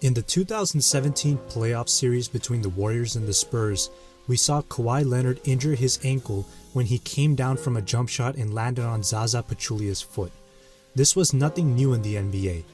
In the 2017 playoff series between the Warriors and the Spurs, we saw Kawhi Leonard injure his ankle when he came down from a jump shot and landed on Zaza Pachulia's foot. This was nothing new in the NBA,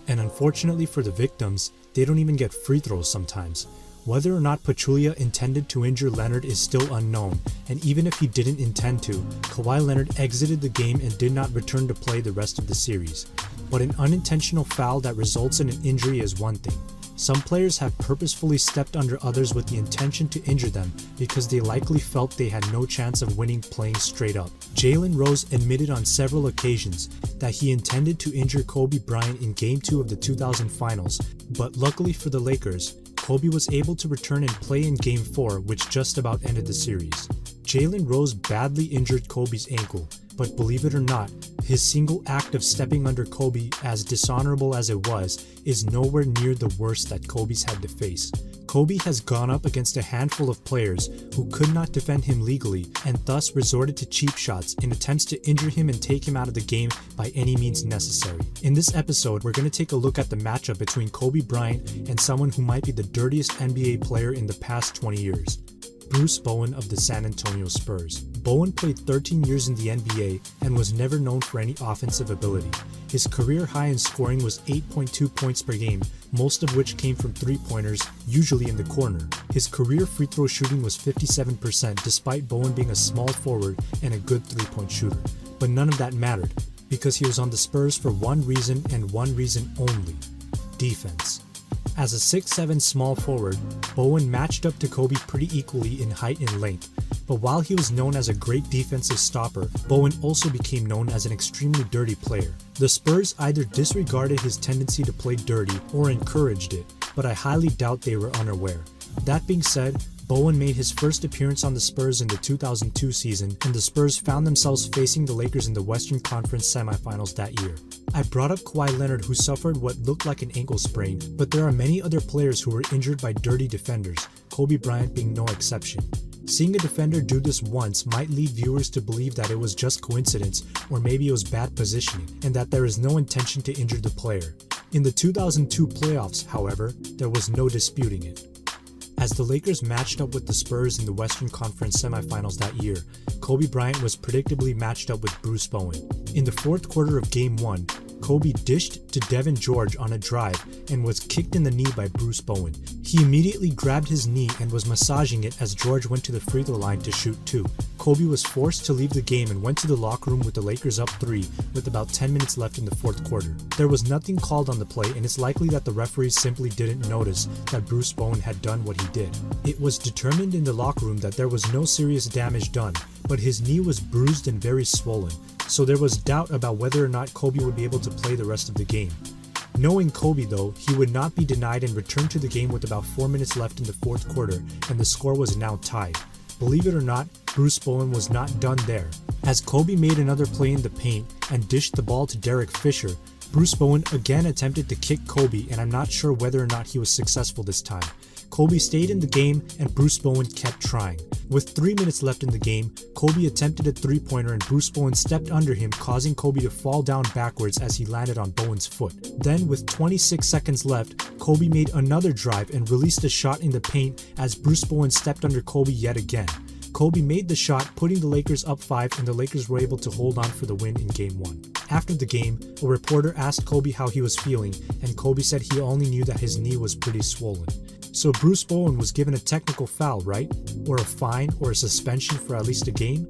and unfortunately for the victims, they don't even get free throws sometimes. Whether or not Pachulia intended to injure Leonard is still unknown, and even if he didn't intend to, Kawhi Leonard exited the game and did not return to play the rest of the series. But an unintentional foul that results in an injury is one thing. Some players have purposefully stepped under others with the intention to injure them because they likely felt they had no chance of winning playing straight up. Jalen Rose admitted on several occasions that he intended to injure Kobe Bryant in Game 2 of the 2000 Finals, but luckily for the Lakers, Kobe was able to return and play in Game 4, which just about ended the series. Jalen Rose badly injured Kobe's ankle, but believe it or not, his single act of stepping under Kobe, as dishonorable as it was, is nowhere near the worst that Kobe's had to face. Kobe has gone up against a handful of players who could not defend him legally and thus resorted to cheap shots in attempts to injure him and take him out of the game by any means necessary. In this episode, we're going to take a look at the matchup between Kobe Bryant and someone who might be the dirtiest NBA player in the past 20 years. Bruce Bowen of the San Antonio Spurs. Bowen played 13 years in the NBA and was never known for any offensive ability. His career high in scoring was 8.2 points per game, most of which came from three-pointers, usually in the corner. His career free throw shooting was 57% despite Bowen being a small forward and a good three-point shooter. But none of that mattered, because he was on the Spurs for one reason and one reason only: defense. As a 6'7" small forward, Bowen matched up to Kobe pretty equally in height and length, but while he was known as a great defensive stopper, Bowen also became known as an extremely dirty player. The Spurs either disregarded his tendency to play dirty or encouraged it, but I highly doubt they were unaware. That being said, Bowen made his first appearance on the Spurs in the 2002 season, and the Spurs found themselves facing the Lakers in the Western Conference semifinals that year. I brought up Kawhi Leonard, who suffered what looked like an ankle sprain, but there are many other players who were injured by dirty defenders, Kobe Bryant being no exception. Seeing a defender do this once might lead viewers to believe that it was just coincidence, or maybe it was bad positioning, and that there is no intention to injure the player. In the 2002 playoffs, however, there was no disputing it. As the Lakers matched up with the Spurs in the Western Conference semifinals that year, Kobe Bryant was predictably matched up with Bruce Bowen. In the fourth quarter of Game 1, Kobe dished to Devin George on a drive and was kicked in the knee by Bruce Bowen. He immediately grabbed his knee and was massaging it as George went to the free throw line to shoot two. Kobe was forced to leave the game and went to the locker room with the Lakers up 3 with about 10 minutes left in the fourth quarter. There was nothing called on the play, and it's likely that the referees simply didn't notice that Bruce Bowen had done what he did. It was determined in the locker room that there was no serious damage done, but his knee was bruised and very swollen, so there was doubt about whether or not Kobe would be able to play the rest of the game. Knowing Kobe though, he would not be denied and returned to the game with about 4 minutes left in the fourth quarter, and the score was now tied. Believe it or not, Bruce Bowen was not done there. As Kobe made another play in the paint and dished the ball to Derek Fisher, Bruce Bowen again attempted to kick Kobe, and I'm not sure whether or not he was successful this time. Kobe stayed in the game and Bruce Bowen kept trying. With 3 minutes left in the game, Kobe attempted a three-pointer and Bruce Bowen stepped under him, causing Kobe to fall down backwards as he landed on Bowen's foot. Then, with 26 seconds left, Kobe made another drive and released a shot in the paint as Bruce Bowen stepped under Kobe yet again. Kobe made the shot, putting the Lakers up 5, and the Lakers were able to hold on for the win in Game 1. After the game, a reporter asked Kobe how he was feeling, and Kobe said he only knew that his knee was pretty swollen. So Bruce Bowen was given a technical foul, right? Or a fine or a suspension for at least a game?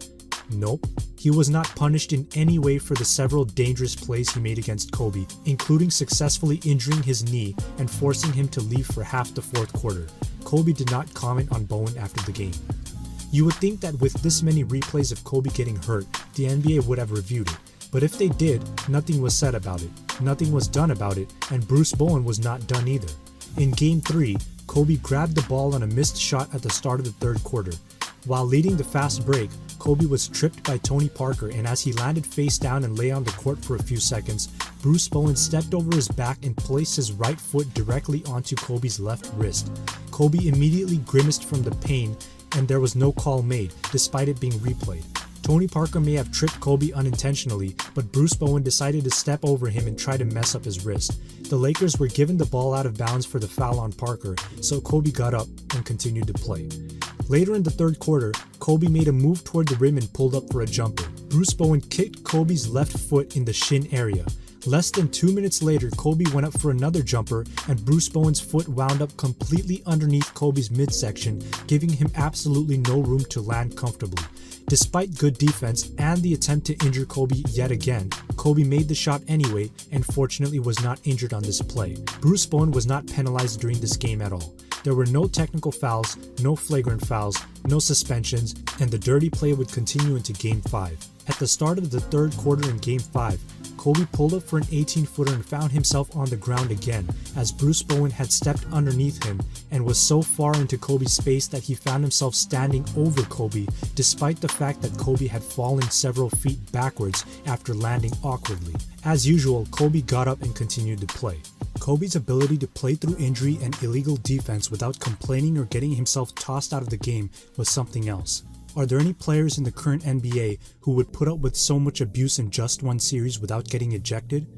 Nope. He was not punished in any way for the several dangerous plays he made against Kobe, including successfully injuring his knee and forcing him to leave for half the fourth quarter. Kobe did not comment on Bowen after the game. You would think that with this many replays of Kobe getting hurt, the NBA would have reviewed it. But if they did, nothing was said about it, nothing was done about it, and Bruce Bowen was not done either. In Game 3, Kobe grabbed the ball on a missed shot at the start of the third quarter. While leading the fast break, Kobe was tripped by Tony Parker, and as he landed face down and lay on the court for a few seconds, Bruce Bowen stepped over his back and placed his right foot directly onto Kobe's left wrist. Kobe immediately grimaced from the pain, and there was no call made, despite it being replayed. Tony Parker may have tripped Kobe unintentionally, but Bruce Bowen decided to step over him and try to mess up his wrist. The Lakers were given the ball out of bounds for the foul on Parker, so Kobe got up and continued to play. Later in the third quarter, Kobe made a move toward the rim and pulled up for a jumper. Bruce Bowen kicked Kobe's left foot in the shin area. Less than 2 minutes later, Kobe went up for another jumper, and Bruce Bowen's foot wound up completely underneath Kobe's midsection, giving him absolutely no room to land comfortably. Despite good defense and the attempt to injure Kobe yet again, Kobe made the shot anyway and fortunately was not injured on this play. Bruce Bowen was not penalized during this game at all. There were no technical fouls, no flagrant fouls, no suspensions, and the dirty play would continue into Game 5. At the start of the third quarter in Game 5, Kobe pulled up for an 18-footer and found himself on the ground again, as Bruce Bowen had stepped underneath him and was so far into Kobe's space that he found himself standing over Kobe, despite the fact that Kobe had fallen several feet backwards after landing awkwardly. As usual, Kobe got up and continued to play. Kobe's ability to play through injury and illegal defense without complaining or getting himself tossed out of the game was something else. Are there any players in the current NBA who would put up with so much abuse in just one series without getting ejected?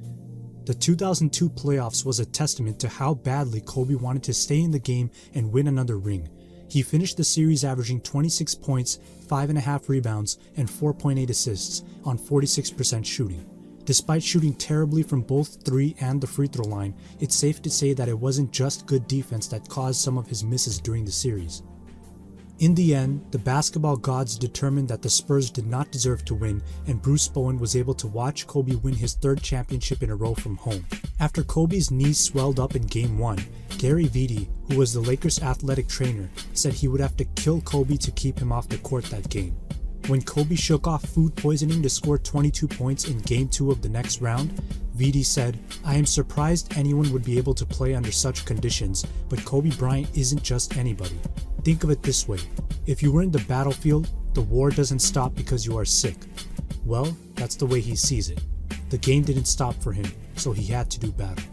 The 2002 playoffs was a testament to how badly Kobe wanted to stay in the game and win another ring. He finished the series averaging 26 points, 5.5 rebounds, and 4.8 assists on 46% shooting. Despite shooting terribly from both 3 and the free throw line, it's safe to say that it wasn't just good defense that caused some of his misses during the series. In the end, the basketball gods determined that the Spurs did not deserve to win, and Bruce Bowen was able to watch Kobe win his third championship in a row from home. After Kobe's knees swelled up in Game 1, Gary Vitti, who was the Lakers' athletic trainer, said he would have to kill Kobe to keep him off the court that game. When Kobe shook off food poisoning to score 22 points in Game 2 of the next round, Vitti said, "I am surprised anyone would be able to play under such conditions, but Kobe Bryant isn't just anybody. Think of it this way, if you were in the battlefield, the war doesn't stop because you are sick." Well, that's the way he sees it. The game didn't stop for him, so he had to do battle.